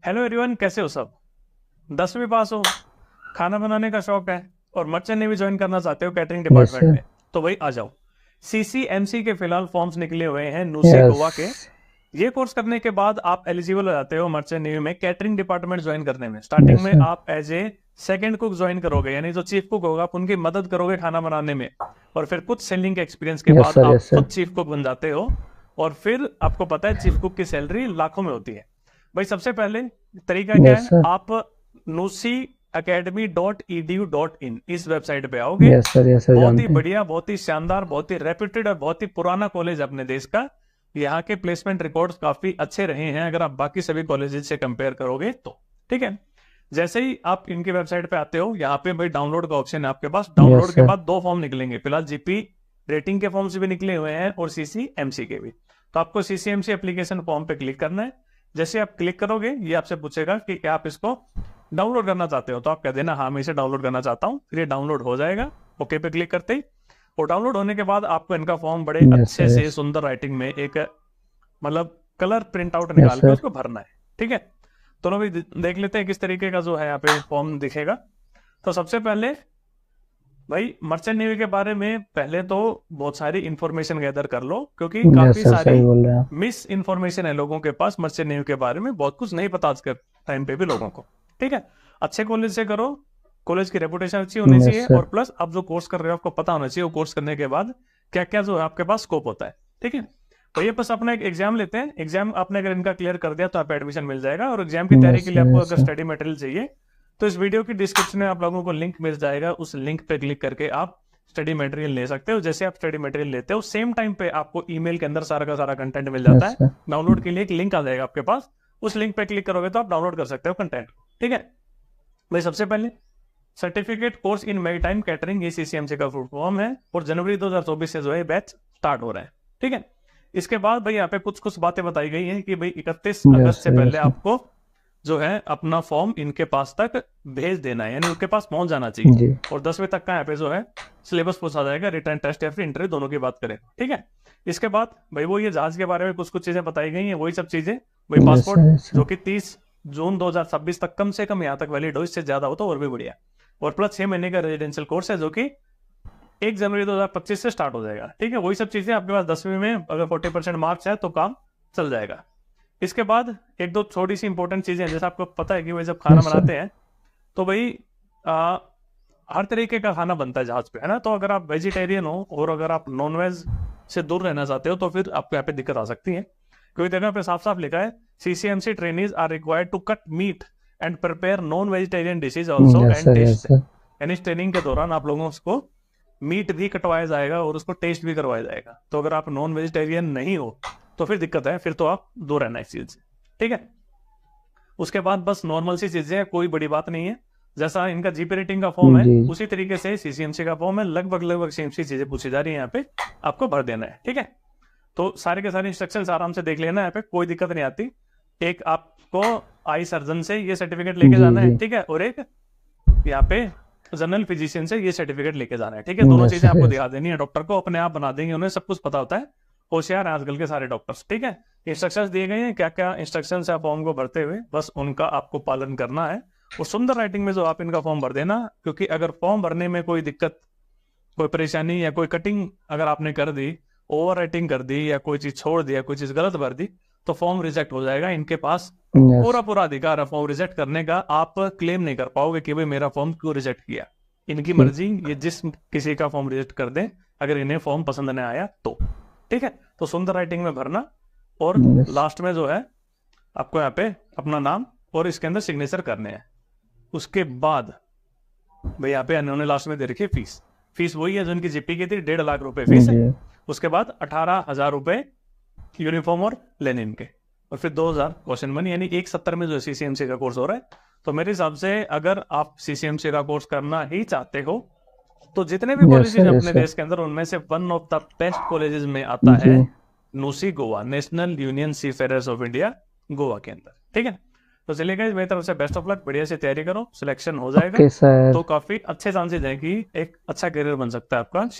Hello everyone, कैसे हो सब। 10वीं पास हो, खाना बनाने का शौक है और मर्चेंट नेवी ज्वाइन करना चाहते हो कैटरिंग यस डिपार्टमेंट सर। में, तो वही आ जाओ। सीसीएमसी के फिलहाल फॉर्म्स निकले हुए हैं नूसी यस। गोवा के। ये कोर्स करने के बाद आप एलिजिबल हो जाते हो मर्चेंट नेवी में कैटरिंग डिपार्टमेंट ज्वाइन करने में। स्टार्टिंग यस में सर। आप as a second cook join करोगे, यानी जो चीफ कुक होगा आप उनकी मदद करोगे खाना बनाने में। और फिर कुछ सेलिंग के एक्सपीरियंस के यस बाद सर। आप यस सर। खुद चीफ कुक बन जाते हो। और फिर आपको पता है चीफ कुक की सैलरी लाखों में होती है। भाई सबसे पहले तरीका क्या यस है, सर। आप नूसी academy.edu.in इस वेबसाइट पे आओगे। Yes sir. यस सर, बहुत ही जानते हैं। बढ़िया, बहुत ही शानदार, बहुत ही रेप्यूटेड और बहुत ही पुराना कॉलेज अपने देश का। यहाँ के प्लेसमेंट रिकॉर्ड्स काफी अच्छे रहे हैं अगर आप बाकी सभी कॉलेजेस से कंपेयर करोगे तो। ठीक है। जैसे ही आप इनकी वेबसाइट पे आते हो, यहाँ पे भाई डाउनलोड का ऑप्शन है आपके पास। यस डाउनलोड के सर। बाद दो फॉर्म निकलेंगे फिलहाल, जीपी रेटिंग के फॉर्म्स भी निकले हुए हैं और सीसीएमसी के भी। तो आपको सीसीएमसी एप्लीकेशन फॉर्म पे क्लिक करना है। जैसे आप क्लिक करोगे ये आपसे पूछेगा कि क्या आप इसको डाउनलोड करना चाहते हो, तो आप कह देना हाँ मैं इसे डाउनलोड करना चाहता हूँ। फिर ये डाउनलोड हो जाएगा ओके पे क्लिक करते ही। और डाउनलोड होने के बाद आपको इनका फॉर्म बड़े यस अच्छे सर। से यस। सुंदर राइटिंग में एक मतलब कलर प्रिंट आउट यस निकाल के सर। उसको भरना है। ठीक है। तो ना भाई देख लेते हैं किस तरीके का जो है यहाँ पे फॉर्म दिखेगा। तो सबसे पहले भाई मर्चेंट नेवी के बारे में पहले तो बहुत सारी इंफॉर्मेशन गैदर कर लो, क्योंकि यस काफी सर, सारी सही बोल रहे हैं आप। मिस इंफॉर्मेशन है लोगों के पास मर्चेंट नेवी के बारे में। बहुत कुछ नहीं पता आज के टाइम पे भी लोगों को। ठीक है। अच्छे कॉलेज से करो, कॉलेज की रेपुटेशन अच्छी होनी यस चाहिए, सर। और प्लस आप जो कोर्स कर रहे हो आपको पता होना चाहिए वो कोर्स करने के बाद क्या क्या जो है आपके पास स्कोप होता है। ठीक है। तो ये बस अपना एक एग्जाम लेते हैं। एग्जाम आपने अगर इनका क्लियर कर दिया तो आप एडमिशन मिल जाएगा। और एग्जाम की तैयारी यस के लिए सर। आपको यस अगर सर। स्टडी मटेरियल चाहिए तो इस वीडियो की डिस्क्रिप्शन में आप लोगों को लिंक मिल जाएगा। उस लिंक पे क्लिक करके आप स्टडी मटेरियल ले सकते हो। जैसे आप स्टडी मटेरियल लेते हो सेम टाइम पे आपको ईमेल के अंदर सारा का सारा कंटेंट मिल जाता यस है। सर। डाउनलोड के लिए एक लिंक आ जाएगा आपके पास। उस लिंक पे क्लिक करोगे तो आप डाउनलोड कर सकते हो कंटेंट। ठीक है। भाई सबसे पहले सर्टिफिकेट कोर्स इन मेरी टाइम कैटरिंग, ये सीसीएमसी का फुल फॉर्म है और जनवरी 2024 से जो है बैच स्टार्ट हो रहा है। ठीक है। इसके बाद भाई यहाँ पे कुछ कुछ बातें बताई गई हैं कि भाई 31 यस अगस्त से सर। पहले यस सर। आपको जो है अपना फॉर्म इनके पास तक भेज देना है, यानी उनके पास पहुंच जाना चाहिए। जी। और 10वीं तक का यहाँ पे जो है सिलेबस पूछा जाएगा, रिटर्न टेस्ट या फिर इंटरव्यू दोनों की बात करें। ठीक है। इसके बाद भाई वो ये जहाज के बारे में कुछ कुछ चीजें बताई गई हैं, वही सब चीजें। भाई यस पासपोर्ट सर। यस जो सर। कि 30 जून 2026 तक कम से कम यहाँ तक वैलिड हो, इससे ज्यादा हो तो और भी बढ़िया। और प्लस 6 महीने का रेजिडेंशियल कोर्स है जो कि 1 जनवरी 2025 से स्टार्ट हो जाएगा। ठीक है। वही सब चीजें आपके पास 10वीं में अगर 40% मार्क्स है तो काम चल जाएगा। इसके बाद एक दो छोटी सी इंपॉर्टेंट चीजें हैं। जैसे आपको पता है कि भाई जब खाना यस सर। बनाते हैं तो भाई आ, हर तरीके का खाना बनता है जहाज पे, है ना। तो अगर आप वेजिटेरियन हो और अगर आप नॉन वेज से दूर रहना चाहते हो तो फिर आपको यहाँ पे दिक्कत आ सकती है, क्योंकि देखो यहाँ पे साफ साफ लिखा है CCMC trainees are required to cut meat and prepare non vegetarian dishes also yes and sir. Taste yes them. Sir. यानी इस ट्रेनिंग के दौरान आप लोगों को मीट भी कटवाया जाएगा और उसको टेस्ट भी करवाया जाएगा। तो अगर आप नॉन वेजिटेरियन नहीं हो तो फिर दिक्कत है, फिर तो आप दूर रहना इस चीज से। ठीक है। उसके बाद बस नॉर्मल सी चीजें हैं, कोई बड़ी बात नहीं है। जैसा इनका जीपी रेटिंग का फॉर्म है जी। उसी तरीके से सीसीएमसी का फॉर्म है, लगभग लगभग सेम सी चीजें पूछी जा रही है यहाँ पे, आपको भर देना है। ठीक है। तो सारे के सारे इंस्ट्रक्शंस आराम से देख लेना, यहाँ पे कोई दिक्कत नहीं आती। एक आपको आई सर्जन से ये सर्टिफिकेट लेके जी। जाना है, जी। ठीक है, और एक यहाँ पे जनरल फिजिशियन से ये सर्टिफिकेट लेके जाना है। ठीक है। दोनों यस चीजें सर। आपको यस। दिखा देनी है, डॉक्टर को अपने आप बना देंगे, उन्हें सब कुछ पता होता है। होशियार है आजकल के सारे डॉक्टर्स। ठीक है। इंस्ट्रक्शंस दिए गए हैं, क्या क्या इंस्ट्रक्शंस है फॉर्म को भरते हुए, बस उनका आपको पालन करना है। और सुंदर राइटिंग में जो आप इनका फॉर्म भर देना, क्योंकि अगर फॉर्म भरने में कोई दिक्कत, कोई परेशानी या कोई कटिंग अगर आपने कर दी, ओवर राइटिंग कर दी या कोई चीज छोड़ दिया, कोई चीज गलत भर दी, तो फॉर्म रिजेक्ट हो जाएगा। इनके पास यस। पूरा पूरा अधिकार है फॉर्म रिजेक्ट करने का। आप क्लेम नहीं कर पाओगे कि भाई मेरा फॉर्म क्यों रिजेक्ट किया। इनकी ठीक। मर्जी, ये जिस किसी का फॉर्म रिजेक्ट कर दें अगर इन्हें फॉर्म पसंद नहीं आया तो। ठीक है। तो सुंदर राइटिंग में भरना, और यस। लास्ट में जो है आपको यहाँ पे अपना नाम और इसके अंदर सिग्नेचर करने हैं। उसके बाद भाई यहाँ पे इन्होंने लास्ट में दे रखी है फीस। फीस वही है जो इनकी जीपी की थी, 1.5 लाख रुपए फीस है। जी। उसके बाद 18,000 रुपए यूनिफॉर्म और लेनिन के, और फिर 2,000 क्वेश्चन मनी, यानी 170 में जो सीसीएमसी का कोर्स हो रहा है। तो मेरे हिसाब से अगर आप सीसीएमसी का कोर्स करना ही चाहते हो तो जितने भी यस कॉलेजेस सर। यस अपने सर। देश के अंदर उनमें से one of the best colleges में आता जी। है NUSI Goa, National Union Seafarers of India, Goa के अंदर। ठीक है। तो चलिए गाइस, मेरी तरफ से बेस्ट ऑफ लक, बढ़िया से तैयारी करो, सिलेक्शन हो जाएगा ओके सर। तो काफी अच्छे चांसेस हैं कि एक अच्छा करियर बन सकता है आपका।